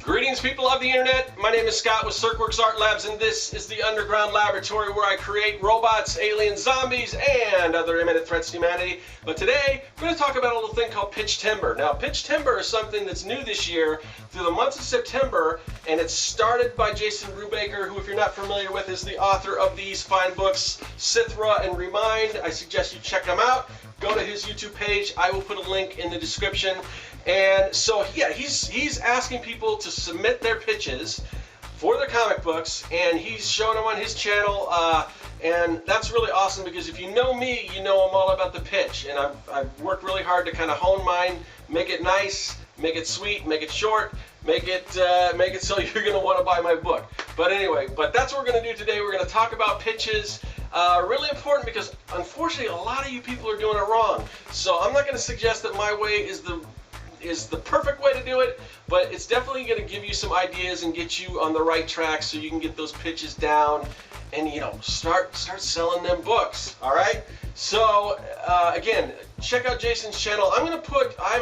Greetings, people of the internet. My name is Scott with Serkworks Art Labs, and this is the underground laboratory where I create robots, aliens, zombies, and other imminent threats to humanity. But today, we're going to talk about a little thing called pitch timbre. Now, pitch timbre is something that's new this year through the month of September, and it's started by Jason Brubaker, who, if you're not familiar with, is the author of these fine books, Cithra and Remind. I suggest you check him out. Go to his YouTube page. I will put a link in the description. And so, yeah, he's asking people to submit their pitches for their comic books, and he's showing them on his channel. And that's really awesome because if you know me, you know I'm all about the pitch. And I've worked really hard to kind of hone mine, make it nice, make it sweet, make it short, make it so you're going to want to buy my book. But anyway, that's what we're going to do today. We're going to talk about pitches. Really important because unfortunately a lot of you people are doing it wrong. So I'm not going to suggest that my way is the perfect way to do it, but it's definitely going to give you some ideas and get you on the right track so you can get those pitches down and, you know, start selling them books. All right. So again, check out Jason's channel. I'm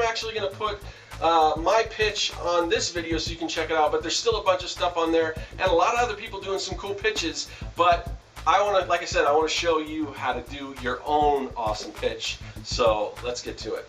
actually going to put my pitch on this video so you can check it out. But there's still a bunch of stuff on there and a lot of other people doing some cool pitches. But I want to, like I said, I want to show you how to do your own awesome pitch. So let's get to it.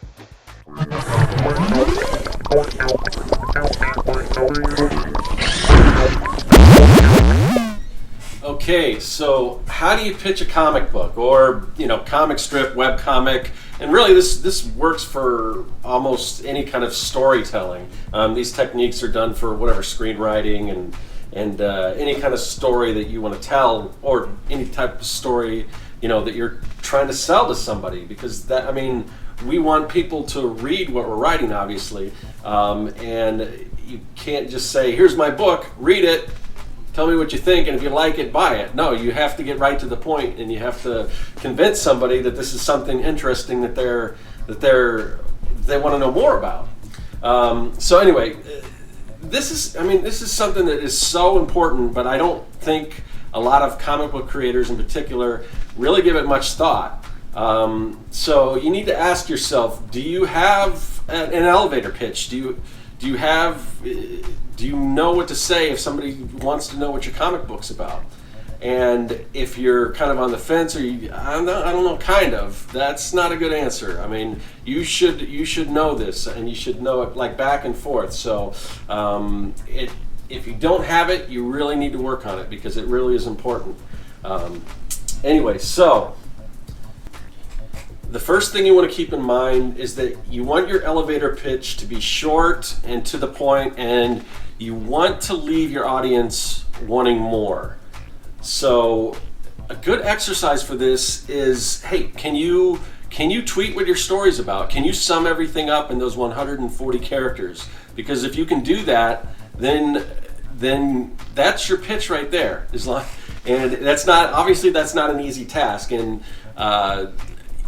Okay, so how do you pitch a comic book or, you know, comic strip, web comic? And really this works for almost any kind of storytelling. These techniques are done for whatever screenwriting and any kind of story that you want to tell, or any type of story, you know, that you're trying to sell to somebody, because that, I mean, we want people to read what we're writing, obviously, and you can't just say, here's my book, read it, tell me what you think, and if you like it, buy it. No, you have to get right to the point, and you have to convince somebody that this is something interesting that they want to know more about. So anyway, this is something that is so important, but I don't think a lot of comic book creators in particular really give it much thought. So you need to ask yourself, do you have an elevator pitch? Do you know what to say if somebody wants to know what your comic book's about? And if you're kind of on the fence, or I don't know, kind of, that's not a good answer. I mean, you should know this, and you should know it like back and forth. So if you don't have it, you really need to work on it because it really is important. Anyway, so the first thing you want to keep in mind is that you want your elevator pitch to be short and to the point, and you want to leave your audience wanting more. So a good exercise for this is, hey, can you tweet what your story's about? Can you sum everything up in those 140 characters? Because if you can do that, then that's your pitch right there. And that's not an easy task. And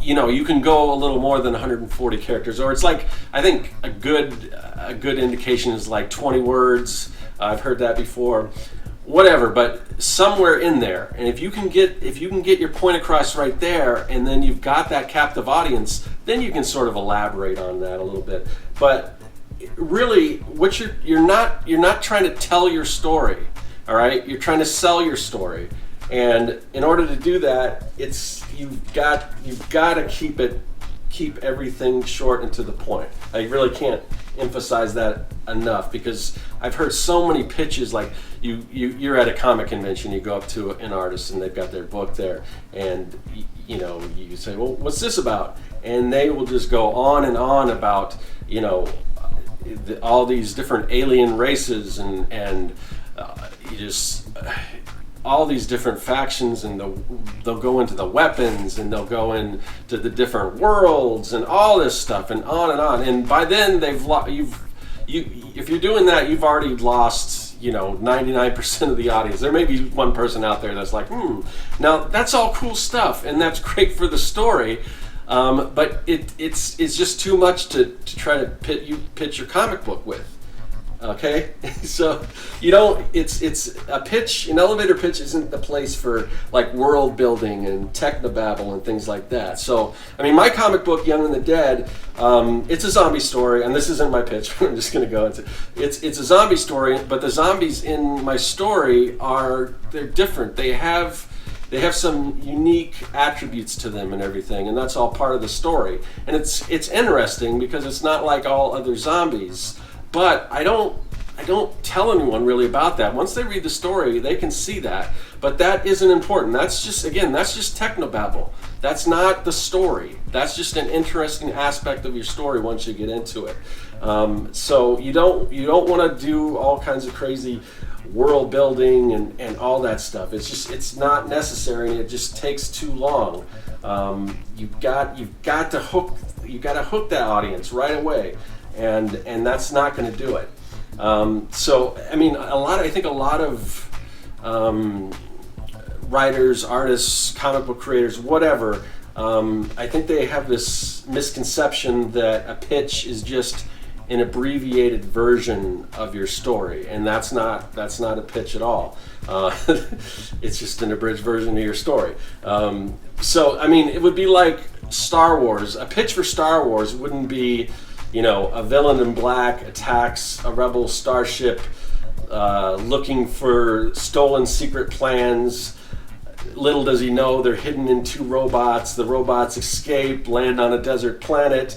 you know, you can go a little more than 140 characters, or it's like, I think a good indication is like 20 words. I've heard that before. Whatever, but somewhere in there. And if you can get your point across right there, and then you've got that captive audience, then you can sort of elaborate on that a little bit. But really, what you're not trying to tell your story, all right? You're trying to sell your story. And in order to do that, you've got to keep everything short and to the point. I really can't emphasize that enough, because I've heard so many pitches, like you're at a comic convention, you go up to an artist and they've got their book there, and you know, you say, well, what's this about? And they will just go on and on about, you know, all these different alien races and all these different factions, and they'll go into the weapons, and they'll go into the different worlds and all this stuff, and on and on. And by then if you're doing that, you've already lost, you know, 99% of the audience. There may be one person out there that's like, now that's all cool stuff, and that's great for the story, but it's just too much to try to pitch your comic book with. Okay, so you don't. It's a pitch. An elevator pitch isn't the place for like world building and technobabble and things like that. So I mean, my comic book, Young and the Dead, it's a zombie story, and this isn't my pitch. I'm just going to go into it's a zombie story, but the zombies in my story they're different. They have some unique attributes to them and everything, and that's all part of the story. And it's interesting because it's not like all other zombies. But I don't tell anyone really about that. Once they read the story, they can see that. But that isn't important. That's just technobabble. That's not the story. That's just an interesting aspect of your story once you get into it. So you don't want to do all kinds of crazy world building and all that stuff. It's not necessary, and it just takes too long. You've got to hook that audience right away. And that's not going to do it. So I mean, I think a lot of writers, artists, comic book creators, whatever. I think they have this misconception that a pitch is just an abbreviated version of your story, and that's not a pitch at all. It's just an abridged version of your story. So I mean, it would be like Star Wars. A pitch for Star Wars wouldn't be, a villain in black attacks a rebel starship looking for stolen secret plans. Little does he know they're hidden in two robots. The robots escape, land on a desert planet,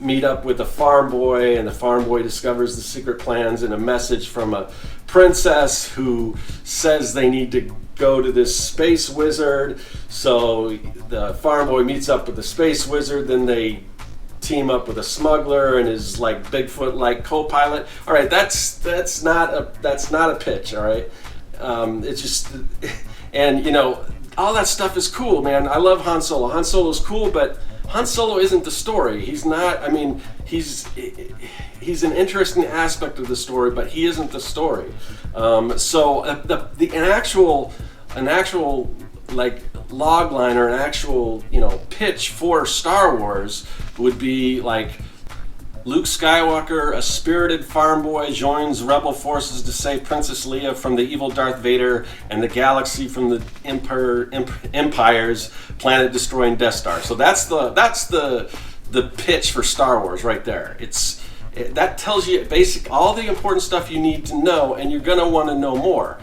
meet up with a farm boy, and the farm boy discovers the secret plans and a message from a princess who says they need to go to this space wizard. So the farm boy meets up with the space wizard, then they team up with a smuggler and his like Bigfoot-like co-pilot. All right, that's not a pitch. All right, it's just, and all that stuff is cool, man. I love Han Solo. Han Solo's cool, but Han Solo isn't the story. He's not. I mean, he's an interesting aspect of the story, but he isn't the story. So an actual like log line or an actual pitch for Star Wars would be like Luke Skywalker, a spirited farm boy, joins rebel forces to save Princess Leia from the evil Darth Vader and the galaxy from the Empire's planet-destroying Death Star. So that's the pitch for Star Wars right there. That tells you all the important stuff you need to know, and you're gonna want to know more.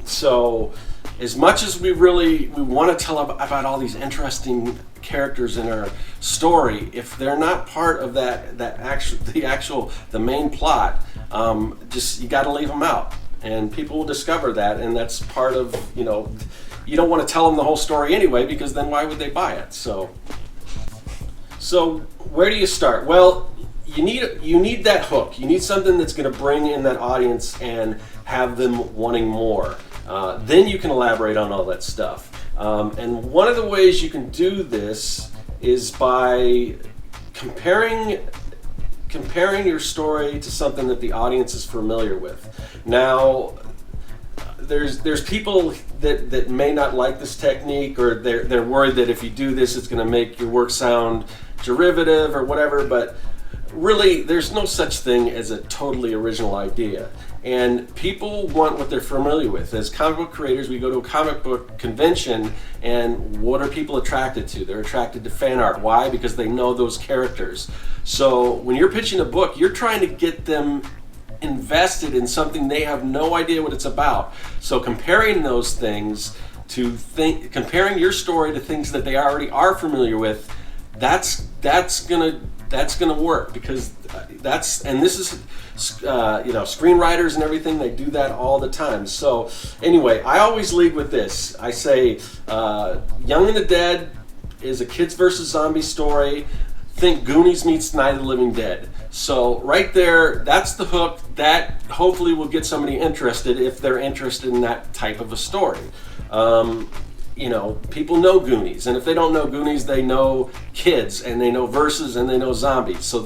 So as much as we want to tell about all these interesting characters in our story, if they're not part of the main plot, you got to leave them out, and people will discover that, and that's part of you don't want to tell them the whole story anyway, because then why would they buy it? So where do you start? Well, you need that hook. You need something that's going to bring in that audience and have them wanting more. Then you can elaborate on all that stuff. And one of the ways you can do this is by comparing your story to something that the audience is familiar with. Now, there's people that may not like this technique, or they're worried that if you do this, it's going to make your work sound derivative or whatever. But really, there's no such thing as a totally original idea. And people want what they're familiar with. As comic book creators, we go to a comic book convention, and what are people attracted to? They're attracted to fan art. Why? Because they know those characters. So when you're pitching a book, you're trying to get them invested in something they have no idea what it's about. So comparing those things comparing your story to things that they already are familiar with, that's gonna work, because this is screenwriters and everything, they do that all the time. So anyway, I always lead with this. I say Young and the Dead is a kids versus zombie story. Think Goonies meets Night of the Living Dead. So right there, that's the hook. That hopefully will get somebody interested if they're interested in that type of a story. People know Goonies, and if they don't know Goonies, they know kids, and they know verses, and they know zombies. So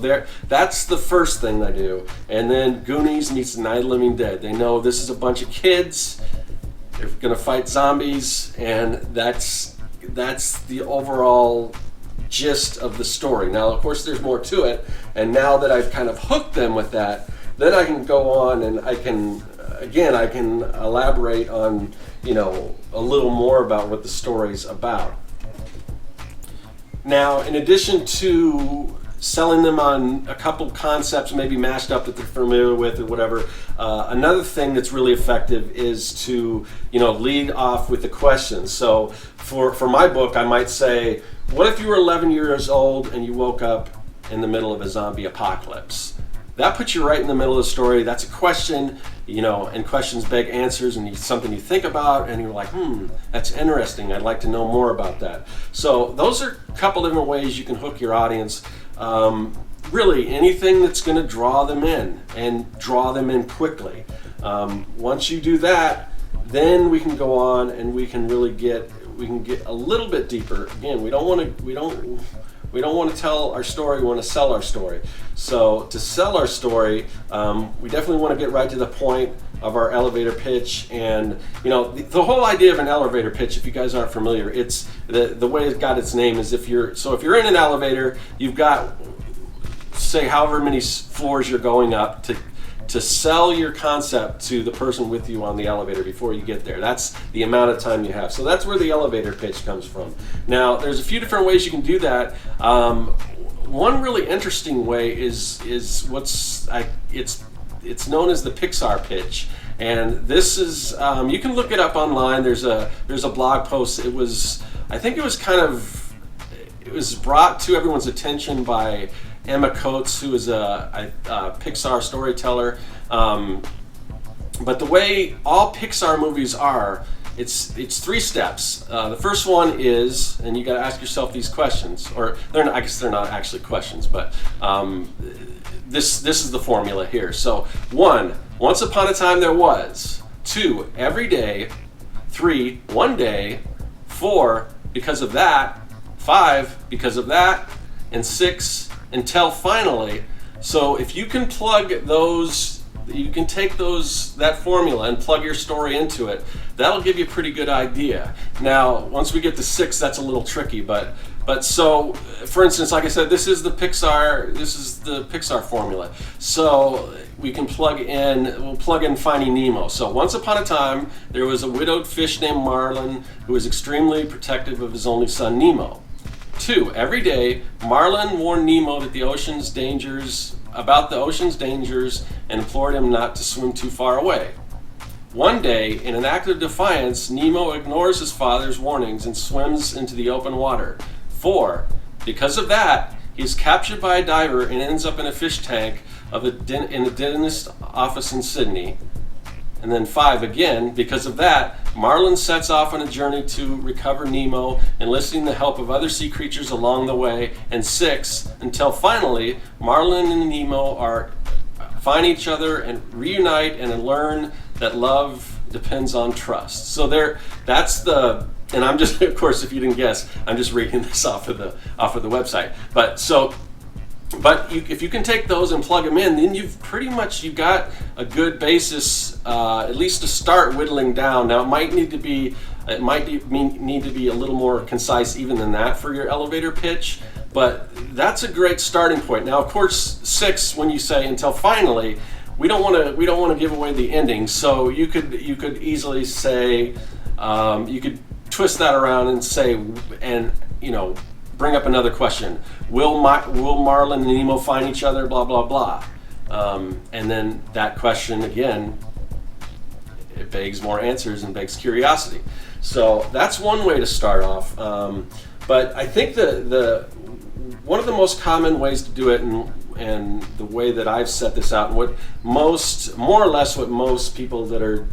that's the first thing they do. And then Goonies meets Night of the Living Dead. They know this is a bunch of kids. They're going to fight zombies, and that's the overall gist of the story. Now, of course, there's more to it, and now that I've kind of hooked them with that, then I can go on and I can elaborate on, a little more about what the story's about. Now, in addition to selling them on a couple concepts maybe mashed up that they're familiar with or whatever, another thing that's really effective is to lead off with a question. So for my book, I might say, what if you were 11 years old and you woke up in the middle of a zombie apocalypse? That puts you right in the middle of the story. That's a question, and questions beg answers, and it's something you think about, and you're like, that's interesting. I'd like to know more about that. So those are a couple different ways you can hook your audience. Really, anything that's going to draw them in, and draw them in quickly. Once you do that, then we can go on and we can really get a little bit deeper. Again, we don't want to tell our story, we want to sell our story. So to sell our story, we definitely want to get right to the point of our elevator pitch. And the whole idea of an elevator pitch, if you guys aren't familiar, it's the way it got its name is if you're in an elevator, you've got, say, however many floors you're going up to sell your concept to the person with you on the elevator before you get there. That's the amount of time you have. So that's where the elevator pitch comes from. Now, there's a few different ways you can do that. One really interesting way is it's known as the Pixar pitch, and this is you can look it up online. There's a blog post. It was brought to everyone's attention by Emma Coates, who is a Pixar storyteller. But the way all Pixar movies are, it's 3 steps. The first one is, and you got to ask yourself these questions, or I guess they're not actually questions, but this is the formula here. So 1, once upon a time there was. 2, every day. 3, one day. 4, because of that. 5, because of that. And 6, until finally. So if you can plug those, you can take that formula and plug your story into it, that'll give you a pretty good idea. Now, once we get to 6, that's a little tricky, but so, for instance, like I said, this is the Pixar formula. So we'll plug in Finding Nemo. So once upon a time, there was a widowed fish named Marlin who was extremely protective of his only son, Nemo. 2, every day, Marlin warned Nemo about the ocean's dangers and implored him not to swim too far away. One day, in an act of defiance, Nemo ignores his father's warnings and swims into the open water. 4, because of that, he is captured by a diver and ends up in a fish tank in the dentist office in Sydney. And then 5, again, because of that, Marlin sets off on a journey to recover Nemo, enlisting the help of other sea creatures along the way. And 6, until finally, Marlin and Nemo find each other and reunite and learn that love depends on trust. So and I'm just, of course, if you didn't guess, I'm just reading this off of the website. But if you can take those and plug them in, then you've got a good basis, at least to start whittling down. Now it might need to be a little more concise even than that for your elevator pitch, but that's a great starting point. Now, of course, 6, when you say until finally, we don't want to give away the ending. So you could easily say, you could twist that around and say, and bring up another question. Will Marlin and Nemo find each other? Blah, blah, blah. And then that question, again, it begs more answers and begs curiosity. So that's one way to start off. But I think one of the most common ways to do it, and the way that I've set this out, and what more or less what most people that are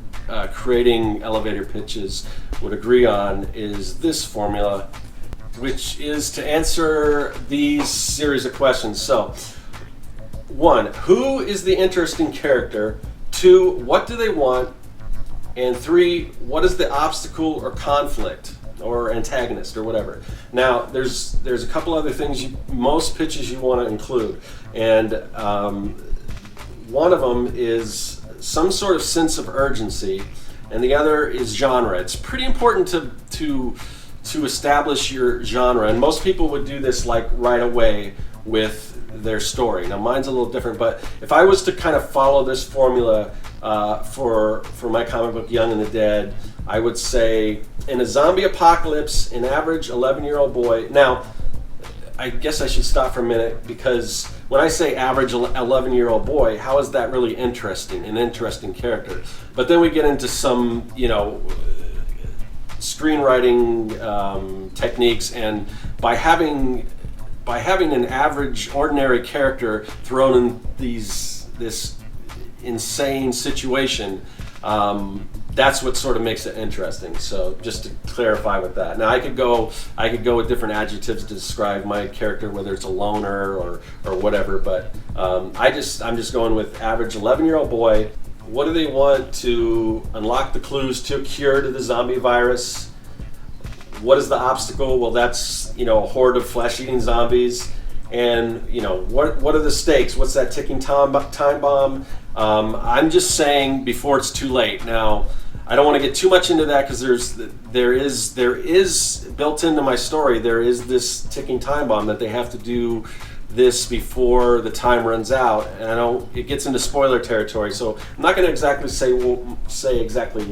creating elevator pitches would agree on, is this formula, which is to answer these series of questions. So, 1, who is the interesting character? 2, what do they want? And 3, what is the obstacle or conflict or antagonist or whatever? Now, there's a couple other things most pitches you want to include, and one of them is some sort of sense of urgency, and the other is genre. It's pretty important to establish your genre, and most people would do this like right away with their story. Now mine's a little different, but if I was to kind of follow this formula for my comic book Young and the Dead, I would say in a zombie apocalypse, an average 11-year-old boy. Now, I guess I should stop for a minute, because when I say average 11-year-old boy, how is that really interesting? An interesting character. But then we get into some, screenwriting techniques, and by having an average, ordinary character thrown in this insane situation, that's what sort of makes it interesting. So just to clarify with that. Now I could go with different adjectives to describe my character, whether it's a loner or whatever, but I'm just going with average 11-year-old boy. What do they want to unlock the clues to a cure to the zombie virus? What is the obstacle? Well, that's, a horde of flesh-eating zombies. And, what are the stakes? What's that ticking time bomb? I'm just saying before it's too late. Now, I don't want to get too much into that, because there is built into my story, there is this ticking time bomb that they have to do this before the time runs out, and I know it gets into spoiler territory, so I'm not going to exactly say exactly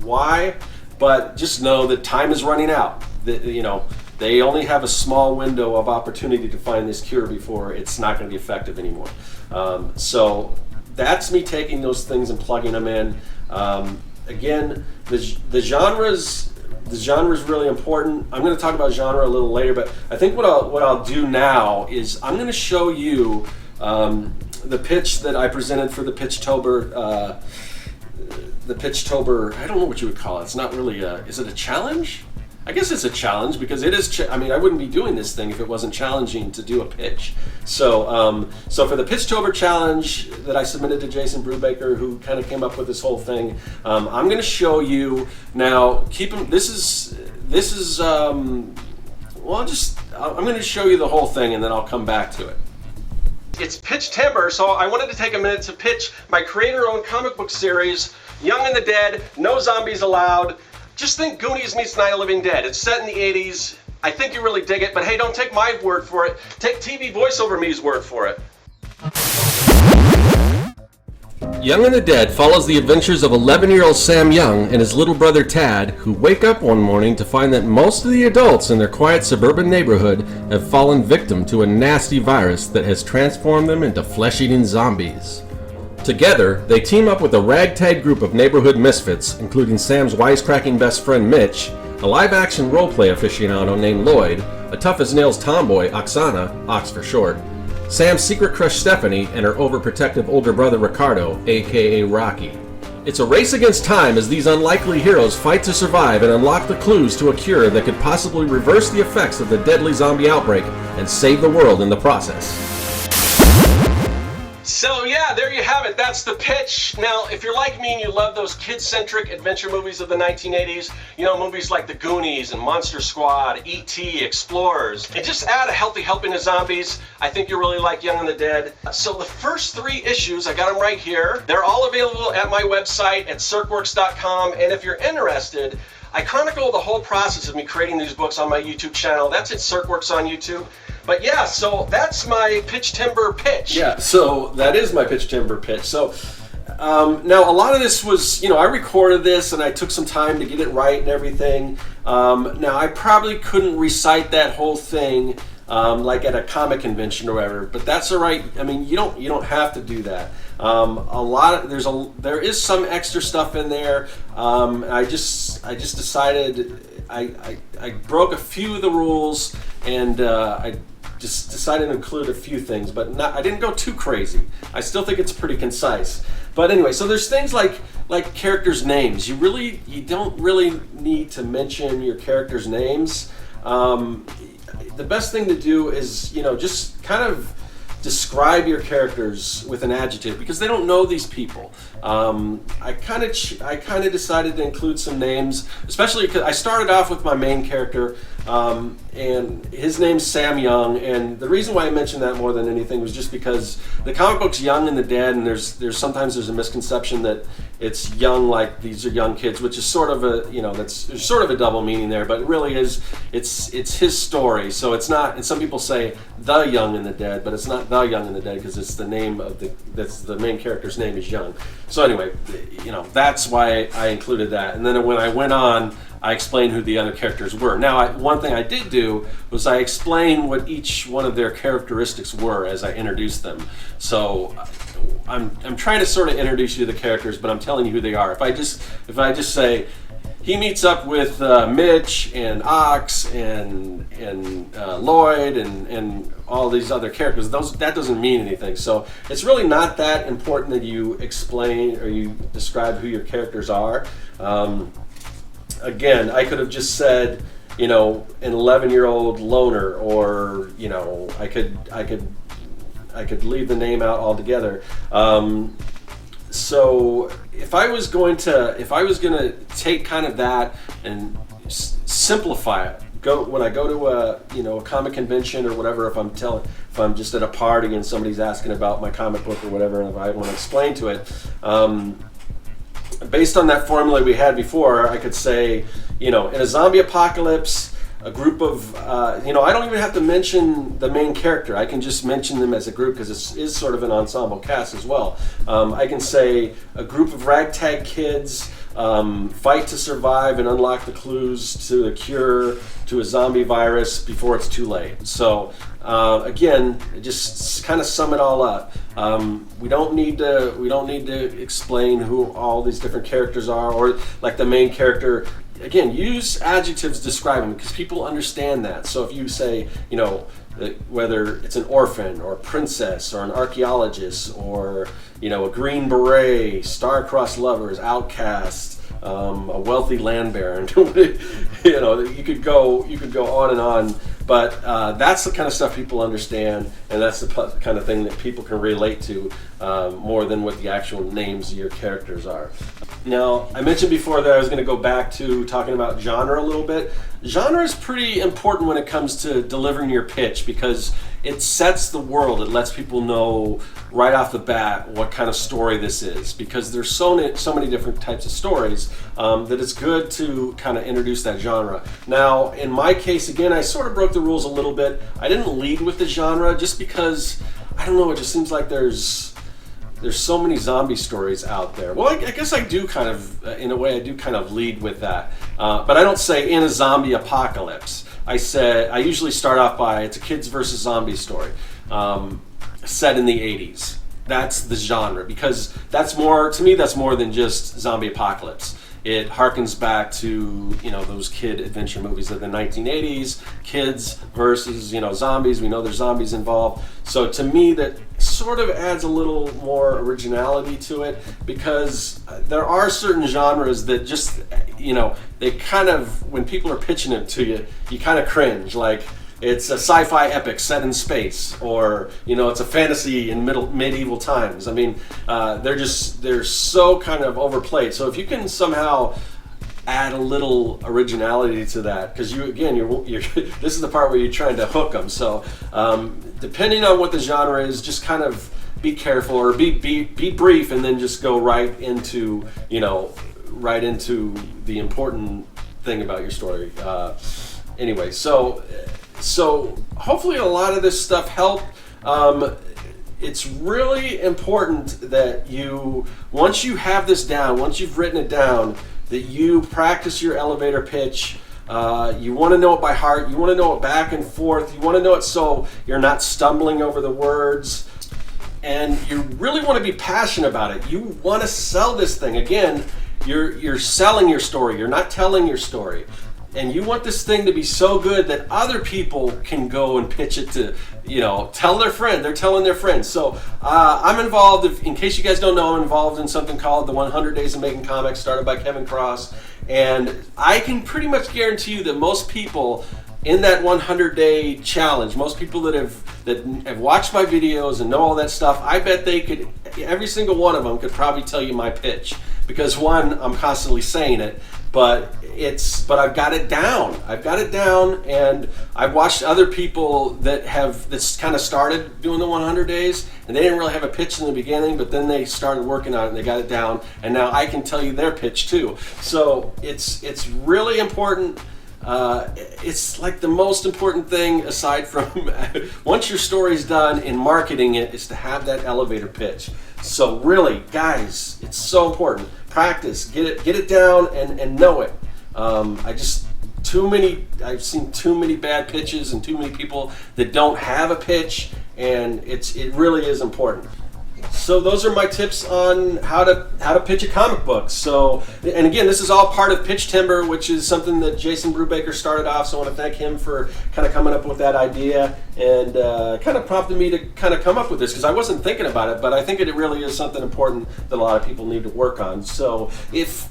why, but just know that time is running out. They only have a small window of opportunity to find this cure before it's not going to be effective anymore. So that's me taking those things and plugging them in. Again, the genre's really important. I'm going to talk about genre a little later, but I think what I'll do now is I'm going to show you the pitch that I presented for the Pitchtober. I don't know what you would call it. It's not really is it a challenge? I guess it's a challenge, because it is. I wouldn't be doing this thing if it wasn't challenging to do a pitch. So, for the Pitchtober challenge that I submitted to Jason Brubaker, who kind of came up with this whole thing, I'm going to show you now. I'm going to show you the whole thing, and then I'll come back to it. It's Pitchtober, so I wanted to take a minute to pitch my creator-owned comic book series, Young and the Dead, No Zombies Allowed. Just think Goonies meets Night of the Living Dead. It's set in the 80s. I think you really dig it, but hey, don't take my word for it. Take TV voiceover me's word for it. Young and the Dead follows the adventures of 11-year-old Sam Young and his little brother Tad, who wake up one morning to find that most of the adults in their quiet suburban neighborhood have fallen victim to a nasty virus that has transformed them into flesh-eating zombies. Together, they team up with a ragtag group of neighborhood misfits, including Sam's wisecracking best friend Mitch, a live-action roleplay aficionado named Lloyd, a tough-as-nails tomboy, Oksana, Ox for short, Sam's secret crush Stephanie, and her overprotective older brother Ricardo, aka Rocky. It's a race against time as these unlikely heroes fight to survive and unlock the clues to a cure that could possibly reverse the effects of the deadly zombie outbreak and save the world in the process. So yeah, there you have it. That's the pitch. Now, if you're like me and you love those kid-centric adventure movies of the 1980s, movies like The Goonies and Monster Squad, E.T., Explorers, and just add a healthy helping of zombies, I think you'll really like Young and the Dead. So the first 3 issues, I got them right here. They're all available at my website at serkworks.com, and if you're interested, I chronicle the whole process of me creating these books on my YouTube channel. That's at Serkworks on YouTube. But yeah, so that's my Pitchtober pitch. Yeah, so that is my Pitchtober pitch. So now a lot of this was, I recorded this and I took some time to get it right and everything. Now I probably couldn't recite that whole thing like at a comic convention or whatever, but that's all right. You don't have to do that. There is some extra stuff in there. I just decided I broke a few of the rules, and I just decided to include a few things, but I didn't go too crazy. I still think it's pretty concise. But anyway, so there's things like characters' names. You don't really need to mention your characters' names. The best thing to do is, just kind of describe your characters with an adjective, because they don't know these people. I kind of decided to include some names, especially because I started off with my main character, and his name's Sam Young. And the reason why I mentioned that more than anything was just because the comic book's Young and the Dead, and there's sometimes a misconception that it's young, like these are young kids, which is sort of a, there's sort of a double meaning there, but it really is, it's his story. So it's not, and some people say the Young and the Dead, but it's not the Young and the Dead because it's the name of that's the main character's name is Young. So anyway, that's why I included that. And then when I went on, I explained who the other characters were. Now, one thing I did do was I explained what each one of their characteristics were as I introduced them. So I'm trying to sort of introduce you to the characters, but I'm telling you who they are. If I just say he meets up with Mitch and Ox and Lloyd and all these other characters, that doesn't mean anything. So it's really not that important that you explain or you describe who your characters are. Again, I could have just said, an 11-year-old loner, or I could leave the name out altogether. So if I was going to take kind of that and simplify it, when I go to a comic convention or whatever, if I'm just at a party and somebody's asking about my comic book or whatever, and if I want to explain to it. Based on that formula we had before, I could say, in a zombie apocalypse, a group of, I don't even have to mention the main character. I can just mention them as a group because it is sort of an ensemble cast as well. I can say a group of ragtag kids fight to survive and unlock the clues to the cure to a zombie virus before it's too late. So again, just kind of sum it all up. We don't need to explain who all these different characters are, or like the main character. Again, use adjectives to describe them because people understand that. So if you say, whether it's an orphan or a princess or an archaeologist or a green beret, star-crossed lovers, outcast, a wealthy land baron, you could go on and on. But that's the kind of stuff people understand, and that's the kind of thing that people can relate to more than what the actual names of your characters are. Now, I mentioned before that I was going to go back to talking about genre a little bit. Genre is pretty important when it comes to delivering your pitch because it sets the world. It lets people know right off the bat what kind of story this is, because there's so many different types of stories that it's good to kind of introduce that genre. Now, in my case, again, I sort of broke the rules a little bit. I didn't lead with the genre just because, I don't know, it just seems like there's so many zombie stories out there. Well, I guess I do kind of, in a way, I do kind of lead with that. But I don't say in a zombie apocalypse. I usually start off by, it's a kids versus zombie story set in the 80s. That's the genre, because that's more, to me, that's more than just zombie apocalypse. It harkens back to, those kid adventure movies of the 1980s, kids versus, zombies. We know there's zombies involved. So to me, that sort of adds a little more originality to it, because there are certain genres that just, they kind of, when people are pitching it to you, you kind of cringe. Like, it's a sci-fi epic set in space, or it's a fantasy in medieval times. I mean, they're so kind of overplayed. So if you can somehow add a little originality to that, because you're this is the part where you're trying to hook them. So depending on what the genre is, just kind of be careful, or be brief, and then just go right into the important thing about your story. Anyway, so hopefully a lot of this stuff helped. It's really important that once you have this down, once you've written it down, that you practice your elevator pitch. You want to know it by heart. You want to know it back and forth. You want to know it so you're not stumbling over the words. And you really want to be passionate about it. You want to sell this thing. Again, you're selling your story. You're not telling your story. And you want this thing to be so good that other people can go and pitch it to, tell their friend. They're telling their friends. So I'm involved, in case you guys don't know, I'm involved in something called the 100 Days of Making Comics, started by Kevin Cross. And I can pretty much guarantee you that most people in that 100-day challenge, most people that have watched my videos and know all that stuff, I bet they could, every single one of them could probably tell you my pitch. because one, I'm constantly saying it, but I've got it down. I've got it down, and I've watched other people that's kind of started doing the 100 days, and they didn't really have a pitch in the beginning, but then they started working on it and they got it down, and now I can tell you their pitch too. So it's really important. It's like the most important thing aside from once your story's done in marketing it is to have that elevator pitch. So really, guys, it's so important. Practice, get it down and know it. I've seen too many bad pitches and too many people that don't have a pitch, and it really is important. So those are my tips on how to pitch a comic book. So, and again, this is all part of Pitch Timbre, which is something that Jason Brubaker started off. So I want to thank him for kind of coming up with that idea and kind of prompted me to kind of come up with this, because I wasn't thinking about it, but I think it really is something important that a lot of people need to work on. So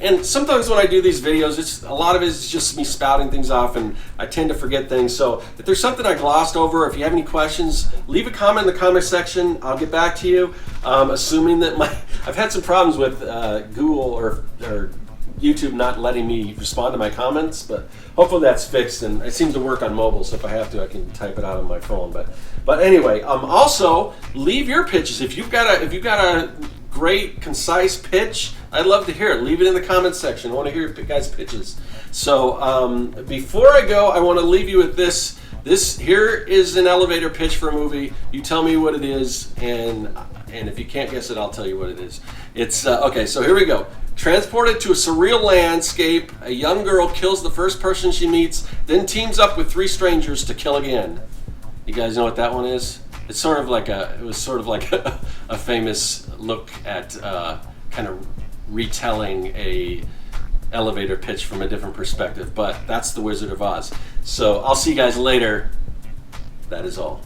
and sometimes when I do these videos, a lot of it is just me spouting things off, and I tend to forget things. So if there's something I glossed over, if you have any questions, leave a comment in the comment section. I'll get back to you. Assuming that I've had some problems with Google or YouTube not letting me respond to my comments, but hopefully that's fixed, and it seems to work on mobile, so if I have to, I can type it out on my phone. But anyway, also leave your pitches. If you've got a great concise pitch, I'd love to hear it. Leave it in the comments section. I want to hear your guys' pitches. So before I go, I want to leave you with this. This here is an elevator pitch for a movie. You tell me what it is, and if you can't guess it, I'll tell you what it is. It's okay. So here we go. Transported to a surreal landscape, a young girl kills the first person she meets, then teams up with 3 strangers to kill again. You guys know what that one is? It's sort of like a famous look at kind of retelling a elevator pitch from a different perspective, but that's The Wizard of Oz. So I'll see you guys later. That is all.